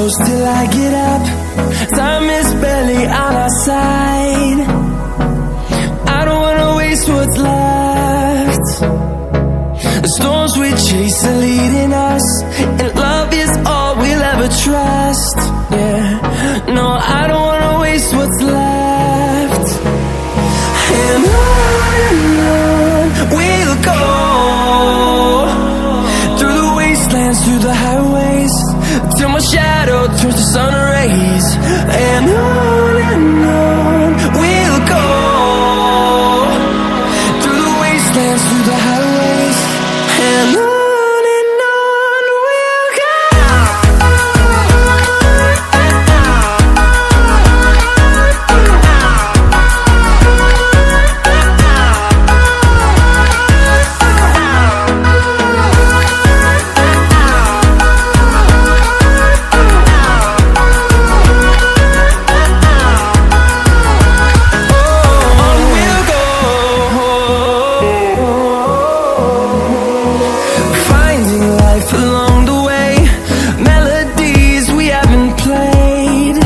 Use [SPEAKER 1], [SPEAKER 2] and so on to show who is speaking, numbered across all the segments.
[SPEAKER 1] close till I get up. Time is barely on our side. I don't wanna waste what's left. The storms we chase are leading us, and love is all we'll ever trust. Yeah, no, I don't wanna waste what's left. And on we'll go, through the wastelands, through the highways, till my shadow turns to sun rays. And on we'll go, through the wastelands, through the highways, and on we'll go. Along the way, melodies we haven't played.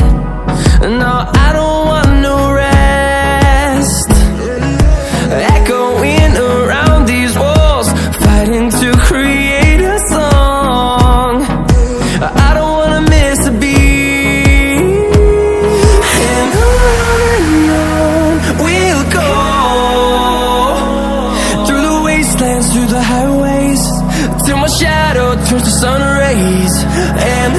[SPEAKER 1] No, I don't want no rest. Echoing around these walls, fighting to create a song. I don't wanna miss a beat. And on we'll go, through the wastelands, through the highways, till my shadow turns to sun rays. And